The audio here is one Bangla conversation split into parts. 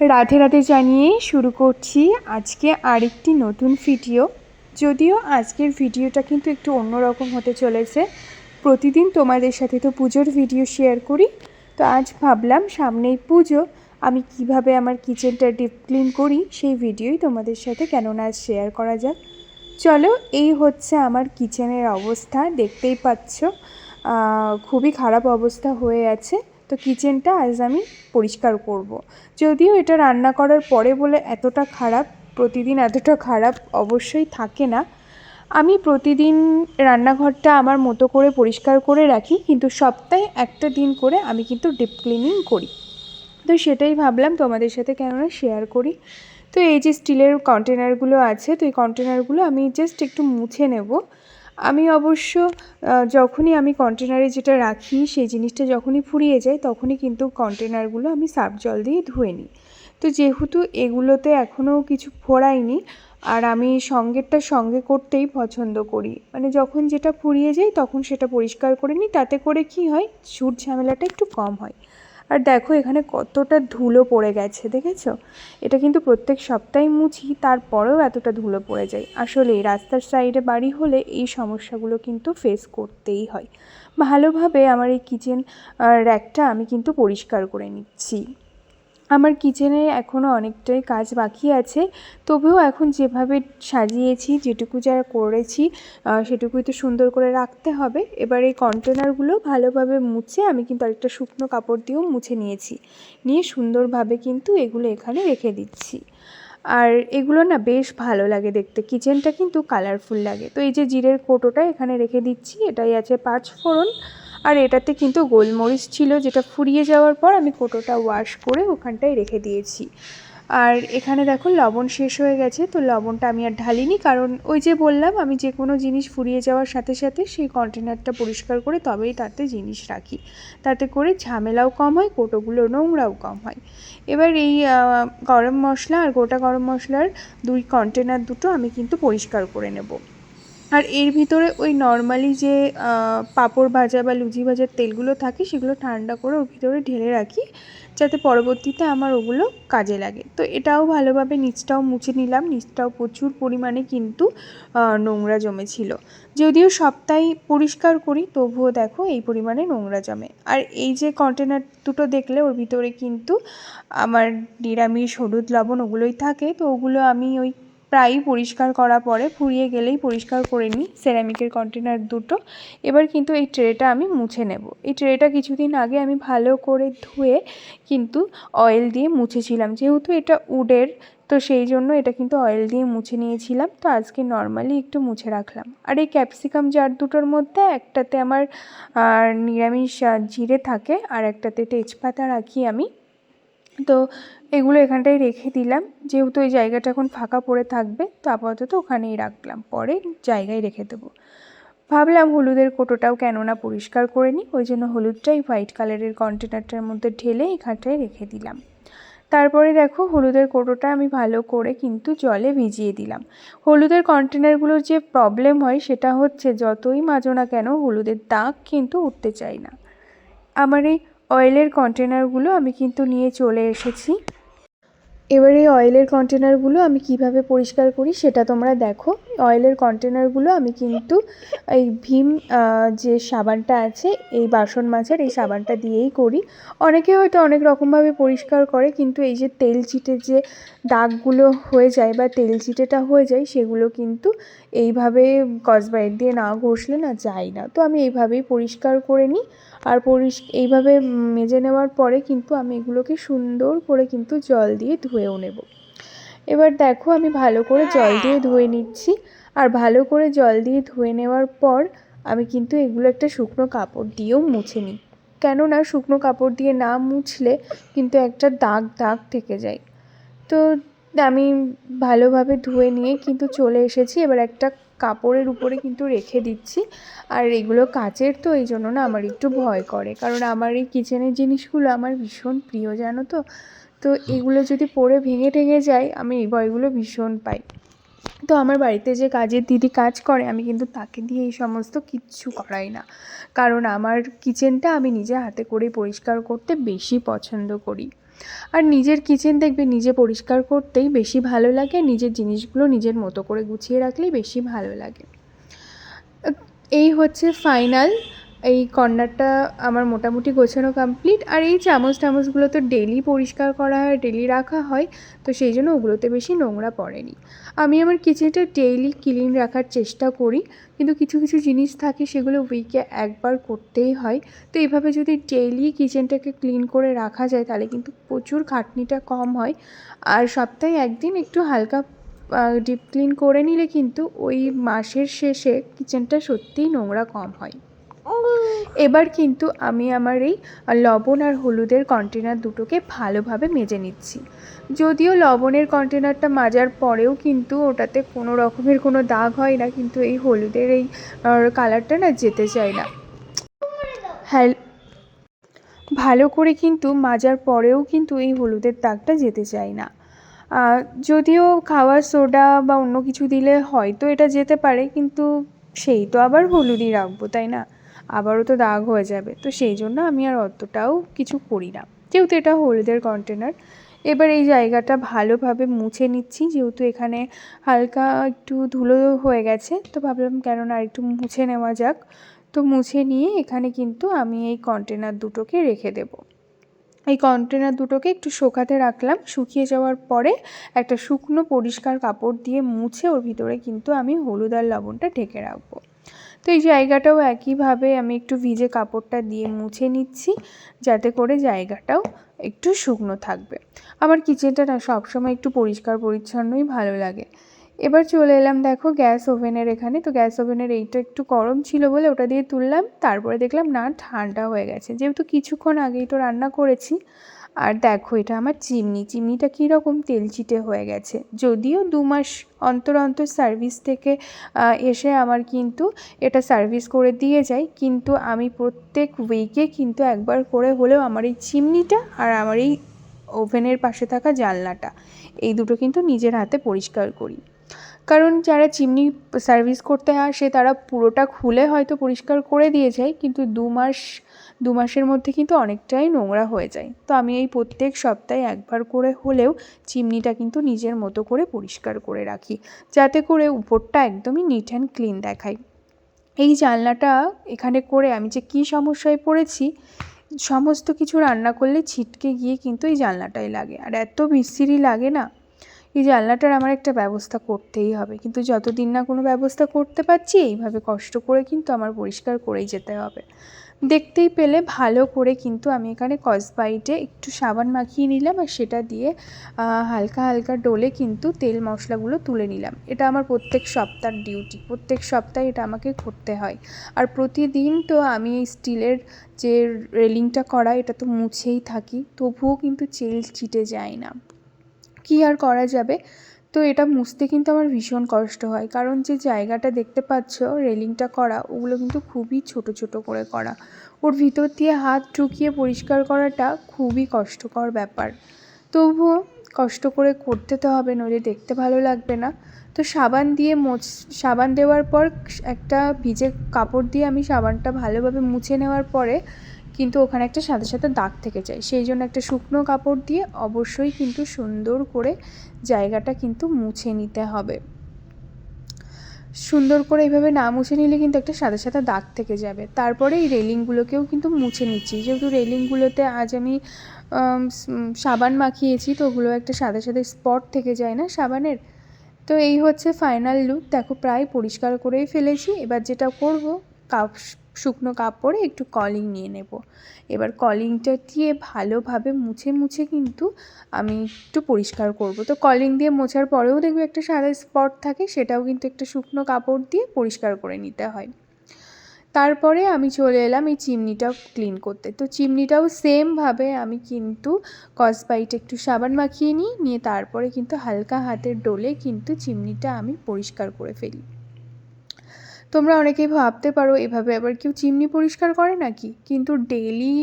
রাধে রাধে জানিয়ে শুরু করছি আজকে আরেকটি নতুন ভিডিও। যদিও আজকের ভিডিওটা কিন্তু একটু অন্যরকম হতে চলেছে। প্রতিদিন তোমাদের সাথে তো পুজোর ভিডিও শেয়ার করি, তো আজ ভাবলাম সামনেই পুজো, আমি কিভাবে আমার কিচেনটা ডিপ ক্লিন করি সেই ভিডিওই তোমাদের সাথে কেননা আজ শেয়ার করা যাক। চলো, এই হচ্ছে আমার কিচেনের অবস্থা, দেখতেই পাচ্ছ খুবই খারাপ অবস্থা হয়ে আছে। তো কিচেনটা আজ আমি পরিষ্কার করব। যদিও এটা রান্না করার পরে বলে এতটা খারাপ, প্রতিদিন এতটা খারাপ অবশ্যই থাকে না। আমি প্রতিদিন রান্নাঘরটা আমার মতো করে পরিষ্কার করে রাখি, কিন্তু সপ্তাহে একটা দিন করে আমি কিন্তু ডিপ ক্লিনিং করি। তো সেটাই ভাবলাম তোমাদের সাথে কেননা শেয়ার করি। তো এই যে স্টিলের কন্টেনারগুলো আছে, তো এই কন্টেনারগুলো আমি জাস্ট একটু মুছে নেব। আমি অবশ্য যখনই আমি কন্টেনারে যেটা রাখি সেই জিনিসটা যখনই ফুরিয়ে যায় তখনই কিন্তু কন্টেনারগুলো আমি সার্ফ জল দিয়ে ধুয়ে নিই। তো যেহেতু এগুলোতে এখনও কিছু ফোড়াইনি, আর আমি সঙ্গেরটা সঙ্গে করতেই পছন্দ করি, মানে যখন যেটা ফুরিয়ে যায় তখন সেটা পরিষ্কার করে নিই, তাতে করে কি হয় ঝুট ঝামেলাটা একটু কম হয়। আর দেখো এখানে কতটা ধুলো পড়ে গেছে, দেখেছো? এটা কিন্তু প্রত্যেক সপ্তাহে মুছি, তারপরেও এতটা ধুলো পড়ে যায়। আসলে রাস্তার সাইডে বাড়ি হলে এই সমস্যাগুলো কিন্তু ফেস করতেই হয়। ভালোভাবে আমার এই কিচেন র্যাকটা আমি কিন্তু পরিষ্কার করে নিচ্ছি। আমার কিচেনে এখনও অনেকটাই কাজ বাকি আছে, তবুও এখন যেভাবে সাজিয়েছি, যেটুকু যা করেছি সেটুকুই তো সুন্দর করে রাখতে হবে। এবার এই কন্টেনারগুলো ভালোভাবে মুছে আমি কিন্তু আরেকটা শুকনো কাপড় দিয়েও মুছে নিয়েছি, নিয়ে সুন্দরভাবে কিন্তু এগুলো এখানে রেখে দিচ্ছি। আর এগুলো না বেশ ভালো লাগে দেখতে, কিচেনটা কিন্তু কালারফুল লাগে। তো এই যে জিরের কৌটোটা এখানে রেখে দিচ্ছি, এটাই আছে 5 ফোড়ন। আর এটাতে কিন্তু গোলমরিচ ছিল, যেটা ফুরিয়ে যাওয়ার পর আমি কৌটোটা ওয়াশ করে ওখানটায় রেখে দিয়েছি। আর এখানে দেখো লবণ শেষ হয়ে গেছে, তো লবণটা আমি আর ঢালিনি, কারণ ওই যে বললাম আমি যে কোনো জিনিস ফুরিয়ে যাওয়ার সাথে সাথে সেই কন্টেনারটা পরিষ্কার করে তবেই তাতে জিনিস রাখি, তাতে করে ঝামেলাও কম হয়, কৌটোগুলো নোংরাও কম হয়। এবার এই গরম মশলা আর গোটা গরম মশলার 2 কন্টেনার দুটো আমি কিন্তু পরিষ্কার করে নেব। আর এর ভিতরে ওই নর্মালি যে পাঁপড় ভাজা বা লুচি ভাজার তেলগুলো থাকে সেগুলো ঠান্ডা করে ওর ভিতরে ঢেলে রাখি, যাতে পরবর্তীতে আমার ওগুলো কাজে লাগে। তো এটাও ভালোভাবে নিচটাও মুছে নিলাম, নিচটাও প্রচুর পরিমাণে কিন্তু নোংরা জমেছিল। যদিও সপ্তাহে পরিষ্কার করি তবুও দেখো এই পরিমাণে নোংরা জমে। আর এই যে কন্টেনার দুটো দেখলে ওর ভিতরে কিন্তু আমার নিরামিষ হলুদ লবণ ওগুলোই থাকে, তো ওগুলো আমি ওই প্রায়ই পরিষ্কার করা পরে ফুরিয়ে গেলেই পরিষ্কার করে নিই, সেরামিকের কন্টেনার দুটো। এবার কিন্তু এই ট্রেটা আমি মুছে নেব। এই ট্রেটা কিছুদিন আগে আমি ভালো করে ধুয়ে কিন্তু অয়েল দিয়ে মুছেছিলাম, যেহেতু এটা উডের, তো সেই জন্য এটা কিন্তু অয়েল দিয়ে মুছে নিয়েছিলাম। তো আজকে নর্মালি একটু মুছে রাখলাম। আর এই ক্যাপসিকাম জার দুটোর মধ্যে একটাতে আমার নিরামিষ জিরে থাকে, আর একটাতে তেজপাতা রাখি আমি। তো এগুলো এখানটায় রেখে দিলাম, যেহেতু এই জায়গাটা এখন ফাঁকা পড়ে থাকবে, তো আপাতত ওখানেই রাখলাম, পরে জায়গায় রেখে দেবো। ভাবলাম হলুদের কৌটোটাও কেননা পরিষ্কার করে নিই, ওই জন্য হলুদটাই হোয়াইট কালারের কন্টেনারটার মধ্যে ঢেলে এখানটায় রেখে দিলাম। তারপরে দেখো হলুদের কৌটোটা আমি ভালো করে কিন্তু জলে ভিজিয়ে দিলাম। হলুদের কন্টেনারগুলোর যে প্রবলেম হয় সেটা হচ্ছে যতই মাজো না কেন হলুদের দাগ কিন্তু উঠতে চায় না। আমার এই অয়েলের কন্টেনারগুলো আমি কিন্তু নিয়ে চলে এসেছি। এবার এই অয়েলের কন্টেনারগুলো আমি কিভাবে পরিষ্কার করি সেটা তোমরা দেখো। অয়েলের কন্টেনারগুলো আমি কিন্তু এই ভীম যে সাবানটা আছে, এই বাসন মাজার এই সাবানটা দিয়েই করি। অনেকে হয়তো অনেক রকমভাবে পরিষ্কার করে, কিন্তু এই যে তেল চিটে যে দাগগুলো হয়ে যায় বা তেল চিটেটা হয়ে যায় সেগুলো কিন্তু এইভাবে স্কচব্রাইট দিয়ে না ঘষলে না যায় না। তো আমি এইভাবেই পরিষ্কার করে নিই। আর এইভাবে মেজে নেওয়ার পরে কিন্তু আমি এগুলোকে সুন্দর করে কিন্তু জল দিয়ে ধুয়েও নেব। এবার দেখো আমি ভালো করে জল দিয়ে ধুয়ে নিচ্ছি। আর ভালো করে জল দিয়ে ধুয়ে নেওয়ার পর আমি কিন্তু এগুলো একটা শুকনো কাপড় দিয়েও মুছে নিই, কেননা শুকনো কাপড় দিয়ে না মুছলে কিন্তু একটা দাগ দাগ থেকে যায়। তো আমি ভালোভাবে ধুয়ে নিয়ে কিন্তু চলে এসেছি, এবার একটা কাপড়ের উপরে কিন্তু রেখে দিচ্ছি। আর এগুলো কাচের, তো এই জন্য না আমার একটু ভয় করে, কারণ আমার এই কিচেনের জিনিসগুলো আমার ভীষণ প্রিয়, জানো তো। তো এগুলো যদি পড়ে ভেঙে টেঙে যায় আমি এই ভয়গুলো ভীষণ পাই। তো আমার বাড়িতে যে কাজের দিদি কাজ করে আমি কিন্তু তাকে দিয়ে এই সমস্ত কিচ্ছু করাই না, কারণ আমার কিচেনটা আমি নিজে হাতে করে পরিষ্কার করতে বেশি পছন্দ করি। আর নিজের কিচেন দেখবে নিজে পরিষ্কার করতেই বেশি ভালো লাগে, নিজের জিনিসগুলো নিজের মতো করে গুছিয়ে রাখলেই বেশি ভালো লাগে। এই হচ্ছে ফাইনাল, এই কর্নারটা আমার মোটামুটি গোছানো কমপ্লিট। আর এই চামচগুলো তো ডেলি পরিষ্কার করা হয়, ডেলি রাখা হয়, তো সেই জন্য ওগুলোতে বেশি নোংরা পড়েনি। আমি আমার কিচেনটা ডেইলি ক্লিন রাখার চেষ্টা করি, কিন্তু কিছু কিছু জিনিস থাকে সেগুলো উইকে একবার করতেই হয়। তো এইভাবে যদি ডেইলি কিচেনটাকে ক্লিন করে রাখা যায় তাহলে কিন্তু প্রচুর খাটনিটা কম হয়। আর সপ্তাহে একদিন একটু হালকা ডিপ ক্লিন করে নিলে কিন্তু ওই মাসের শেষে কিচেনটা সত্যিই নোংরা কম হয়। এবার কিন্তু আমি আমার এই লবণ আর হলুদের কন্টেনার দুটোকে ভালোভাবে মেজে নিচ্ছি। যদিও লবণের কন্টেনারটা মাজার পরেও কিন্তু ওটাতে কোনো রকমের কোনো দাগ হয় না, কিন্তু এই হলুদের এই কালারটা না যেতে চায় না। হ্যাঁ, ভালো করে কিন্তু মাজার পরেও কিন্তু এই হলুদের দাগটা যেতে চায় না। যদিও খাওয়ার সোডা বা অন্য কিছু দিলে হয়তো এটা যেতে পারে, কিন্তু সেই তো আবার হলুদই রাখবো, তাই না? আবারও তো দাগ হয়ে যাবে, তো সেই জন্য আমি আর অতটাও কিছু করি না, যেহেতু এটা হলুদের কন্টেনার। এবার এই জায়গাটা ভালোভাবে মুছে নিচ্ছি, যেহেতু এখানে হালকা একটু ধুলো হয়ে গেছে, তো ভাবলাম কেননা আর একটু মুছে নেওয়া যাক। তো মুছে নিয়ে এখানে কিন্তু আমি এই কন্টেনার দুটোকে রেখে দেবো। এই কন্টেনার দুটোকে একটু শুকাতে রাখলাম, শুকিয়ে যাওয়ার পরে একটা শুকনো পরিষ্কার কাপড় দিয়ে মুছে ওর ভিতরে কিন্তু আমি হলুদ আর লবণটা ঢেকে রাখবো। তো এই জায়গাটাও একইভাবে আমি একটু ভিজে কাপড়টা দিয়ে মুছে নিচ্ছি, যাতে করে জায়গাটাও একটু শুকনো থাকবে। আমার কিচেনটা না সবসময় একটু পরিষ্কার পরিচ্ছন্নই ভালো লাগে। এবার চলে এলাম দেখো গ্যাস ওভেনের এখানে। তো গ্যাস ওভেনের এইটা একটু গরম ছিল বলে ওটা দিয়ে তুললাম, তারপরে দেখলাম না ঠান্ডা হয়ে গেছে, যেহেতু কিছুক্ষণ আগেই তো রান্না করেছি। আর দেখো এটা আমার চিমনিটা কীরকম তেলচিটে হয়ে গেছে। যদিও 2 মাস অন্তর অন্তর সার্ভিস থেকে এসে আমার কিন্তু এটা সার্ভিস করে দিয়ে যায়, কিন্তু আমি প্রত্যেক উইকে কিন্তু একবার করে হলেও আমার এই চিমনিটা আর আমার এই ওভেনের পাশে থাকা জানলাটা, এই দুটো কিন্তু নিজের হাতে পরিষ্কার করি। কারণ যারা চিমনি সার্ভিস করতে আসে তারা পুরোটা খুলে হয়তো পরিষ্কার করে দিয়ে যায়, কিন্তু 2 মাসের মধ্যে কিন্তু অনেকটাই নোংরা হয়ে যায়। তো আমি এই প্রত্যেক সপ্তাহে একবার করে হলেও চিমনিটা কিন্তু নিজের মতো করে পরিষ্কার করে রাখি, যাতে করে উপরটা একদমই নিট অ্যান্ড ক্লিন দেখায়। এই জানলাটা এখানে করে আমি যে কী সমস্যায় পড়েছি, সমস্ত কিছু রান্না করলে ছিটকে গিয়ে কিন্তু এই জানলাটাই লাগে, আর এত বিশ্রী লাগে না। এই জানলাটার আমার একটা ব্যবস্থা করতেই হবে, কিন্তু যতদিন না কোনো ব্যবস্থা করতে পারছি এইভাবে কষ্ট করে কিন্তু আমার পরিষ্কার করেই যেতে হবে। দেখতেই পেলে ভালো করে কিন্তু আমি এখানে স্কচব্রাইটে একটু সাবান মাখিয়ে নিলাম, আর সেটা দিয়ে হালকা হালকা ডলে কিন্তু তেল মশলাগুলো তুলে নিলাম। এটা আমার প্রত্যেক সপ্তাহের ডিউটি, প্রত্যেক সপ্তাহে এটা আমাকে করতে হয়। আর প্রতিদিন তো আমি এই স্টিলের যে রেলিংটা করা এটা তো মুছেই থাকি, তবুও কিন্তু তেল চিটে যায় না, কি আর করা যাবে। তো এটা মুছতে কিন্তু আমার ভীষণ কষ্ট হয়, কারণ যে জায়গাটা দেখতে পাচ্ছ রেলিংটা করা, ওগুলো কিন্তু খুবই ছোট ছোট করে করা। ওর ভিতর দিয়ে হাত ঢুকিয়ে পরিষ্কার করাটা খুবই কষ্টকর ব্যাপার, তবুও কষ্ট করে করতে তো হবে, নইলে দেখতে ভালো লাগবে না। তো সাবান দেওয়ার পর একটা ভিজে কাপড় দিয়ে আমি সাবানটা ভালোভাবে মুছে নেওয়ার পরে কিন্তু ওখানে একটা সাদা সাদা দাগ থেকে যায়, সেই জন্য একটা শুকনো কাপড় দিয়ে অবশ্যই কিন্তু সুন্দর করে জায়গাটা কিন্তু মুছে নিতে হবে। সুন্দর করে এইভাবে না মুছে নিলে কিন্তু একটা সাদা সাদা দাগ থেকে যাবে। তারপরে এই রেলিংগুলোকেও কিন্তু মুছে নিচ্ছি, যেহেতু রেলিংগুলোতে আজ আমি সাবান মাখিয়েছি, তো ওগুলো একটা সাদা সাদা স্পট থেকে যায় না সাবানের। তো এই হচ্ছে ফাইনাল লুক, দেখো প্রায় পরিষ্কার করেই ফেলেছি। এবার যেটা করব, শুকনো কাপড়ে একটু কলিং নিয়ে নেব। এবার কলিংটা দিয়ে ভালোভাবে মুছে মুছে কিন্তু আমি একটু পরিষ্কার করব। তো কলিং দিয়ে মোছার পরেও দেখবে একটা সাদা স্পট থাকে, সেটাও কিন্তু একটা শুকনো কাপড় দিয়ে পরিষ্কার করে নিতে হয়। তারপরে আমি চলে এলাম এই চিমনিটা ক্লিন করতে। তো চিমনিটাও সেমভাবে আমি কিন্তু স্কচব্রাইটে একটু সাবান মাখিয়ে নিয়ে তারপরে কিন্তু হালকা হাতের ডলে কিন্তু চিমনিটা আমি পরিষ্কার করে ফেলি। তোমরা অনেকেই ভাবতে পারো এভাবে আবার কেউ চিমনি পরিষ্কার করে নাকি, কিন্তু ডেইলি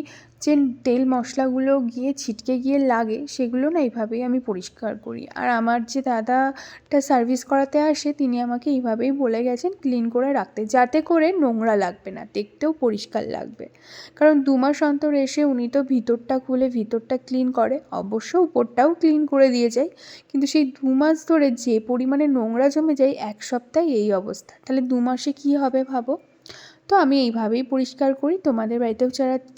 যে তেল মশলাগুলো গিয়ে ছিটকে গিয়ে লাগে সেগুলো না এইভাবেই আমি পরিষ্কার করি। আর আমার যে দাদাটা সার্ভিস করাতে আসে তিনি আমাকে এইভাবেই বলে গেছেন ক্লিন করে রাখতে, যাতে করে নোংরা লাগবে না, দেখতেও পরিষ্কার লাগবে। কারণ 2 মাস অন্তর এসে উনি তো ভিতরটা খুলে ভিতরটা ক্লিন করে, অবশ্য উপরটাও ক্লিন করে দিয়ে যায়, কিন্তু সেই 2 মাস ধরে যে পরিমাণে নোংরা জমে যায় 1 সপ্তাহে এই অবস্থা, তাহলে 2 মাসে কী হবে ভাবো। তো আমি এইভাবেই পরিষ্কার করি। তোমাদের বাড়িতেও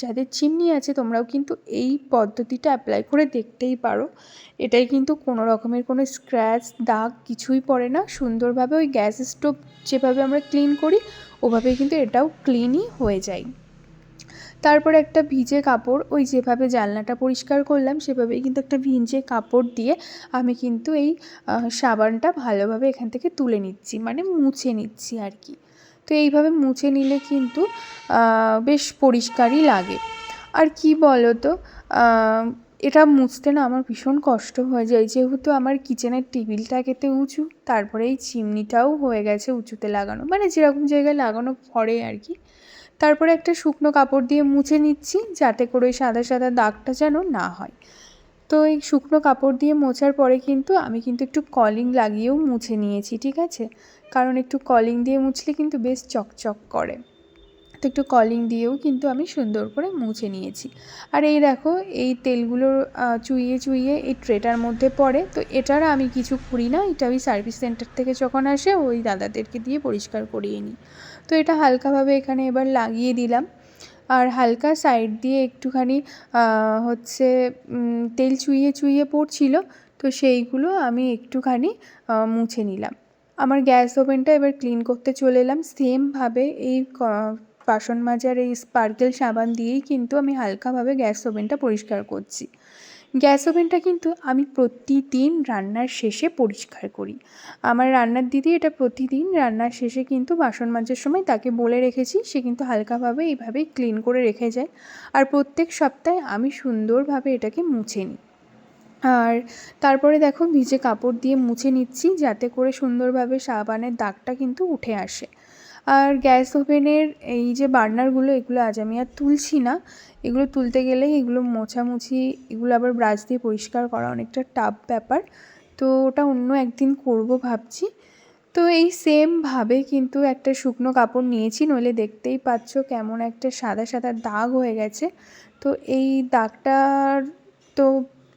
যাদের চিমনি আছে তোমরাও কিন্তু এই পদ্ধতিটা অ্যাপ্লাই করে দেখতেই পারো। এটাই কিন্তু কোনো রকমের কোনো স্ক্র্যাচ দাগ কিছুই পড়ে না, সুন্দরভাবে ওই গ্যাস স্টোভ যেভাবে আমরা ক্লিন করি ওভাবেই কিন্তু এটাও ক্লিনই হয়ে যায়। তারপর একটা ভিজে কাপড়, ওই যেভাবে জানলাটা পরিষ্কার করলাম সেভাবেই কিন্তু একটা ভিজে কাপড় দিয়ে আমি কিন্তু এই সাবানটা ভালোভাবে এখান থেকে তুলে নিচ্ছি, মানে মুছে নিচ্ছি আর কি। তো এইভাবে মুছে নিলে কিন্তু বেশ পরিষ্কারই লাগে। আর কি বলো তো, এটা মুছতে না আমার ভীষণ কষ্ট হয়ে যায়, যেহেতু আমার কিচেনের টেবিলটা কেটে উঁচু, তারপরে এই চিমনিটাও হয়ে গেছে উঁচুতে লাগানো, মানে যেরকম জায়গায় লাগানো পড়ে আর কি। তারপরে একটা শুকনো কাপড় দিয়ে মুছে নিচ্ছি, যাতে করে ওই সাদা সাদা দাগটা যেন না হয়। তো এই শুকনো কাপড় দিয়ে মোছার পরে কিন্তু আমি কিন্তু একটু কলিং লাগিয়েও মুছে নিয়েছি, ঠিক আছে, কারণ একটু কলিং দিয়ে মুছলে কিন্তু বেশ চকচক করে। তো একটু কলিং দিয়েও কিন্তু আমি সুন্দর করে মুছে নিয়েছি। আর এই দেখো এই তেলগুলো চুইয়ে চুইয়ে এই ট্রেটার মধ্যে পড়ে, তো এটার আমি কিছু করি না, এটা ওই সার্ভিস সেন্টার থেকে যখন আসে ওই দাদাদেরকে দিয়ে পরিষ্কার করিয়ে নিই। তো এটা হালকাভাবে এখানে এবার লাগিয়ে দিলাম, আর হালকা সাইড দিয়ে একটুখানি হচ্ছে তেল চুইয়ে চুইয়ে পড়ছিল, তো সেইগুলো আমি একটুখানি মুছে নিলাম। আমার গ্যাস ওভেনটা এবার ক্লিন করতে চলে এলাম। সেমভাবে এই বাসন মাজার এই স্পার্কেল সাবান দিয়েই কিন্তু আমি হালকাভাবে গ্যাস ওভেনটা পরিষ্কার করছি। গ্যাস ওভেনটা কিন্তু আমি প্রতিদিন রান্নার শেষে পরিষ্কার করি। আমার রান্নার দিদি এটা প্রতিদিন রান্নার শেষে কিন্তু বাসন মাজার সময় তাকে বলে রেখেছি, সে কিন্তু হালকাভাবে এইভাবেই ক্লিন করে রেখে যায়। আর প্রত্যেক সপ্তাহে আমি সুন্দরভাবে এটাকে মুছে নিই। আর তারপরে দেখো ভিজে কাপড় দিয়ে মুছে নিচ্ছি, যাতে করে সুন্দরভাবে সাবানের দাগটা কিন্তু উঠে আসে। আর গ্যাস ওভেনের এই যে বার্নারগুলো এগুলো আজ আমি আর তুলছি না, এগুলো তুলতে গেলেই এগুলো মোছামুছি, এগুলো আবার ব্রাশ দিয়ে পরিষ্কার করা অনেকটা টাফ ব্যাপার, তো ওটা অন্য একদিন করব ভাবছি। তো এই সেমভাবে কিন্তু একটা শুকনো কাপড় নিয়েছি, নইলে দেখতেই পাচ্ছ কেমন একটা সাদা সাদা দাগ হয়ে গেছে। তো এই দাগটার তো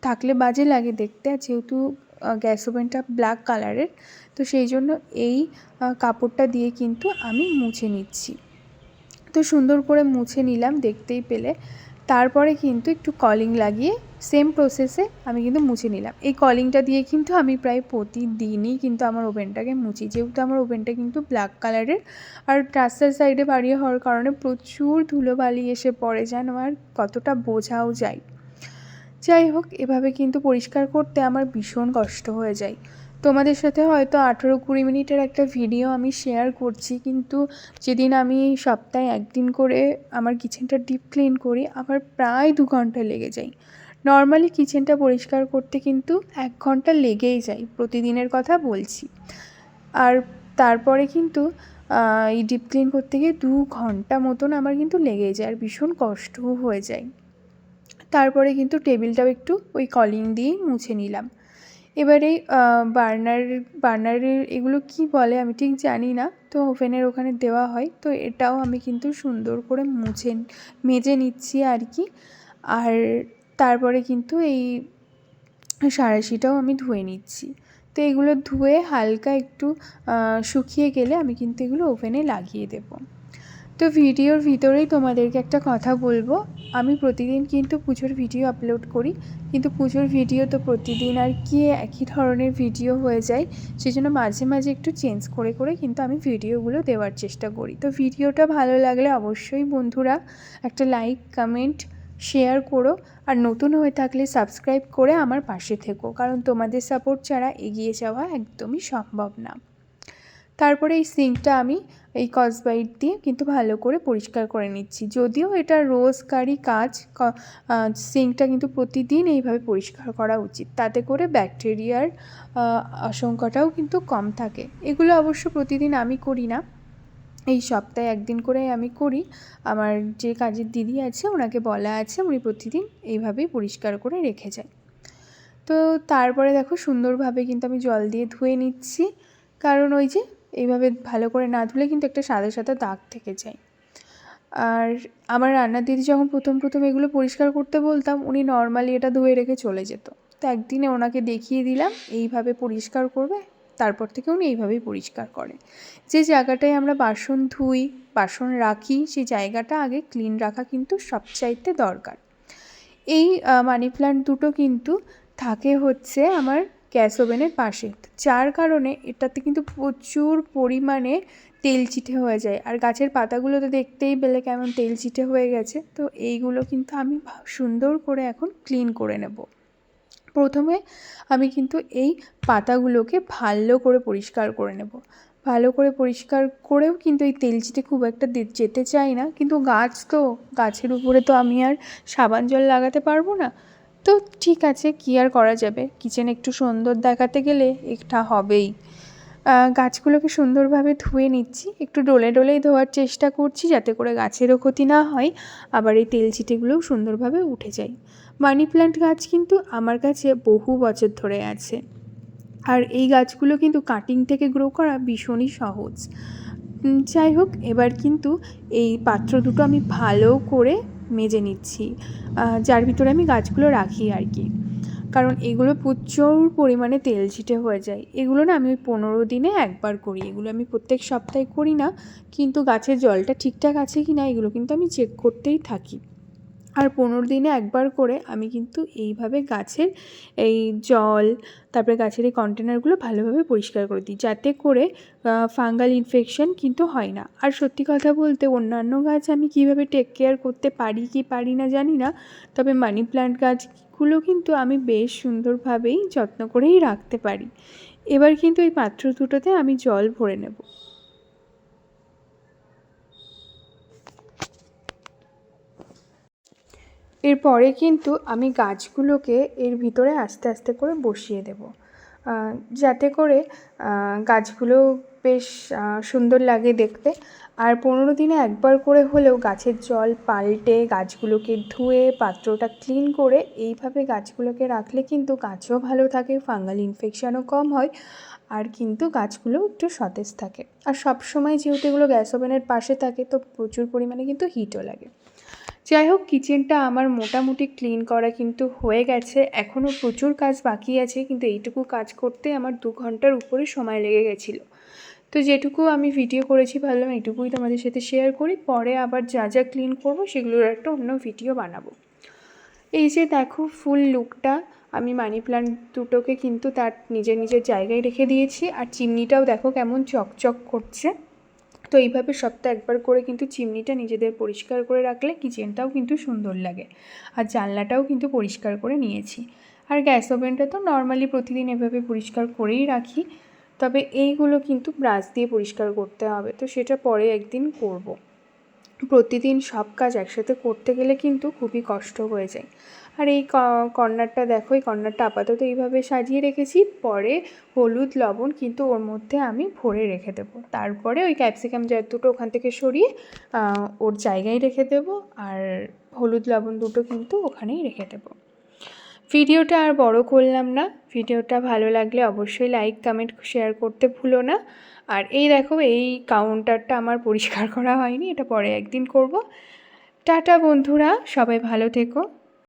থাকলে বাজে লাগে দেখতে, আর যেহেতু গ্যাস ওভেনটা ব্ল্যাক কালারের, তো সেই জন্য এই কাপড়টা দিয়ে কিন্তু আমি মুছে নিচ্ছি। তো সুন্দর করে মুছে নিলাম দেখতেই পেলে। তারপরে কিন্তু একটু কলিং লাগিয়ে সেম প্রসেসে আমি কিন্তু মুছে নিলাম। এই কলিংটা দিয়ে কিন্তু আমি প্রায় প্রতিদিনই কিন্তু আমার ওভেনটাকে মুছি, যেহেতু আমার ওভেনটা কিন্তু ব্ল্যাক কালারের, আর রাস্তার সাইডে বাড়ি হওয়ার কারণে প্রচুর ধুলোবালি এসে পড়ে, যেন আর কতটা বোঝাও যায়। যাই হোক, এভাবে কিন্তু পরিষ্কার করতে আমার ভীষণ কষ্ট হয়ে যায়। তোমাদের সাথে হয়তো 18-20 মিনিটের একটা ভিডিও আমি শেয়ার করছি, কিন্তু যেদিন আমি সপ্তাহে 1 দিন করে আমার কিচেনটা ডিপ ক্লিন করি আমার প্রায় 2 ঘন্টা লেগে যায়। নর্মালি কিচেনটা পরিষ্কার করতে কিন্তু 1 ঘন্টা লেগেই যায়, প্রতিদিনের কথা বলছি। আর তারপরে কিন্তু এই ডিপ ক্লিন করতে গিয়ে 2 ঘন্টা মতন আমার কিন্তু লেগেই যায়, আর ভীষণ কষ্টও হয়ে যায়। তারপরে কিন্তু টেবিলটাও একটু ওই কলিং দিয়েই মুছে নিলাম। এবারে বার্নারের এগুলো কি বলে আমি ঠিক জানি না, তো ওভেনের ওখানে দেওয়া হয়, তো এটাও আমি কিন্তু সুন্দর করে মেজে নিচ্ছি আর কি। আর তারপরে কিন্তু এই সাঁড়াশিটাও আমি ধুয়ে নিচ্ছি। তো এগুলো ধুয়ে হালকা একটু শুকিয়ে গেলে আমি কিন্তু এগুলো ওভেনে লাগিয়ে দেবো। তো ভিডিওর ভিতরেই তোমাদেরকে একটা কথা বলবো, আমি প্রতিদিন কিন্তু পুজোর ভিডিও আপলোড করি, কিন্তু পুজোর ভিডিও তো প্রতিদিন আর কি একই ধরনের ভিডিও হয়ে যায়, সেই জন্য মাঝে মাঝে একটু চেঞ্জ করে করে কিন্তু আমি ভিডিওগুলো দেওয়ার চেষ্টা করি। তো ভিডিওটা ভালো লাগলে অবশ্যই বন্ধুরা একটা লাইক, কমেন্ট, শেয়ার করো, আর নতুন হয়ে থাকলে সাবস্ক্রাইব করে আমার পাশে থেকো, কারণ তোমাদের সাপোর্ট ছাড়া এগিয়ে যাওয়া একদমই সম্ভব না। তারপরে এই সিঙ্কটা আমি এই স্কচব্রাইট দিয়ে কিন্তু ভালো করে পরিষ্কার করে নিচ্ছি। যদিও এটা রোজকারই কাজ, সিঙ্কটা কিন্তু প্রতিদিন এইভাবে পরিষ্কার করা উচিত, তাতে করে ব্যাকটেরিয়ার আশঙ্কাটাও কিন্তু কম থাকে। এগুলো অবশ্য প্রতিদিন আমি করি না, এই সপ্তাহে একদিন করে আমি করি। আমার যে কাজের দিদি আছে ওনাকে বলা আছে, উনি প্রতিদিন এইভাবেই পরিষ্কার করে রেখে যায়। তো তারপরে দেখো সুন্দরভাবে কিন্তু আমি জল দিয়ে ধুয়ে নিচ্ছি, কারণ ওই যে এইভাবে ভালো করে না ধুলে কিন্তু একটা সাদা সাদা দাগ থেকে যায়। আর আমার রান্নার দিদি যখন প্রথম এগুলো পরিষ্কার করতে বলতাম, উনি নর্মালি এটা ধুয়ে রেখে চলে যেত। তো একদিনে ওনাকে দেখিয়ে দিলাম এইভাবে পরিষ্কার করবে, তারপর থেকে উনি এইভাবেই পরিষ্কার করে। যে জায়গাটায় আমরা বাসন ধুই, বাসন রাখি, সেই জায়গাটা আগে ক্লিন রাখা কিন্তু সবচাইতে দরকার। এই মানি প্ল্যান্ট দুটো কিন্তু থাকে হচ্ছে আমার গ্যাস ওভেনের পাশে, যার কারণে এটাতে কিন্তু প্রচুর পরিমাণে তেল চিটে হয়ে যায়। আর গাছের পাতাগুলো তো দেখতেই পেলে কেমন তেল চিটে হয়ে গেছে। তো এইগুলো কিন্তু আমি সুন্দর করে এখন ক্লিন করে নেব। প্রথমে আমি কিন্তু এই পাতাগুলোকে ভালো করে পরিষ্কার করে নেব। ভালো করে পরিষ্কার করেও কিন্তু এই তেল চিটে খুব একটা যেতে চাই না, কিন্তু গাছ তো, গাছের উপরে তো আমি আর সাবান জল লাগাতে পারবো না। তো ঠিক আছে, কী আর করা যাবে, কিচেন একটু সুন্দর দেখাতে গেলে এটা হবেই। গাছগুলোকে সুন্দরভাবে ধুয়ে নিচ্ছি, একটু ডোলেই ধোয়ার চেষ্টা করছি যাতে করে গাছেরও ক্ষতি না হয়, আবার এই তেল চিটেগুলোও সুন্দরভাবে উঠে যায়। মানি প্ল্যান্ট গাছ কিন্তু আমার কাছে বহু বছর ধরে আছে, আর এই গাছগুলো কিন্তু কাটিং থেকে গ্রো করা ভীষণই সহজ। যাই হোক, এবার কিন্তু এই পাত্র দুটো আমি ভালো করে মেজে নিচ্ছি, যার ভিতরে আমি গাছগুলো রাখি আর কি, কারণ এগুলো প্রচুর পরিমাণে তেল ছিটে হয়ে যায়। এগুলো না আমি ওই 15 দিনে একবার করি, এগুলো আমি প্রত্যেক সপ্তাহে করি না, কিন্তু গাছের জলটা ঠিকঠাক আছে কি না এগুলো কিন্তু আমি চেক করতেই থাকি। আর 15 দিনে একবার করে আমি কিন্তু এইভাবে গাছের এই জল, তারপরে গাছের এই কন্টেনারগুলো ভালোভাবে পরিষ্কার করে দিই, যাতে করে ফাঙ্গাল ইনফেকশন কিন্তু হয় না। আর সত্যি কথা বলতে অন্যান্য গাছ আমি কীভাবে টেক কেয়ার করতে পারি কি পারি না জানি না, তবে মানি প্ল্যান্ট গাছগুলো কিন্তু আমি বেশ সুন্দরভাবেই যত্ন করেই রাখতে পারি। এবার কিন্তু এই পাত্র দুটোতে আমি জল ভরে নেব। এরপরে কিন্তু আমি গাছগুলোকে এর ভিতরে আস্তে আস্তে করে বসিয়ে দেব, যাতে করে গাছগুলো বেশ সুন্দর লাগে দেখতে। আর 15 দিনে একবার করে হলেও গাছের জল পাল্টে, গাছগুলোকে ধুয়ে, পাত্রটা ক্লিন করে এইভাবে গাছগুলোকে রাখলে কিন্তু গাছও ভালো থাকে, ফাঙ্গাল ইনফেকশানও কম হয়, আর কিন্তু গাছগুলো একটু সতেজ থাকে। আর সব সময় যেহেতু এগুলো গ্যাস ওভেনের পাশে থাকে, তো প্রচুর পরিমাণে কিন্তু হিটও লাগে। যাই হোক, কিচেনটা আমার মোটামুটি ক্লিন করা কিন্তু হয়ে গেছে। এখনও প্রচুর কাজ বাকি আছে, কিন্তু এইটুকু কাজ করতে আমার 2 ঘন্টার উপরে সময় লেগে গেছিলো। তো যেটুকু আমি ভিডিও করেছি ভাবলাম এইটুকুই তোমাদের সাথে শেয়ার করি, পরে আবার যা যা ক্লিন করবো সেগুলোর একটা অন্য ভিডিও বানাবো। এই যে দেখো ফুল লুকটা, আমি মানি প্ল্যান্ট দুটোকে কিন্তু তার নিজের জায়গায় রেখে দিয়েছি, আর চিমনিটাও দেখো কেমন চকচক করছে। তো এইভাবে সপ্তাহে একবার করে কিন্তু চিমনিটা নিজেদের পরিষ্কার করে রাখলে কিচেনটাও কিন্তু সুন্দর লাগে। আর জানলাটাও কিন্তু পরিষ্কার করে নিয়েছি। আর গ্যাস ওভেনটা তো নর্মালি প্রতিদিন এভাবে পরিষ্কার করেই রাখি, তবে এইগুলো কিন্তু ব্রাশ দিয়ে পরিষ্কার করতে হবে, তো সেটা পরে একদিন করব। প্রতিদিন সব কাজ একসাথে করতে গেলে কিন্তু খুবই কষ্ট হয়ে যায়। আর এই কর্নারটা দেখো, এই কর্নারটা আপাতত এইভাবে সাজিয়ে রেখেছি, পরে হলুদ লবণ কিন্তু ওর মধ্যে আমি ভরে রেখে দেবো। তারপরে ওই ক্যাপসিকাম জার দুটো ওখান থেকে সরিয়ে ওর জায়গায় রেখে দেবো, আর হলুদ লবণ দুটো কিন্তু ওখানেই রেখে দেবো। ভিডিওটা আর বড় করলাম না, ভিডিওটা ভালো লাগলে অবশ্যই লাইক, কমেন্ট, শেয়ার করতে ভুলো না। আর এই দেখো, এই কাউন্টারটা আমার পরিষ্কার করা হয়নি, এটা পরে একদিন করব। টাটা বন্ধুরা, সবাই ভালো থেকো।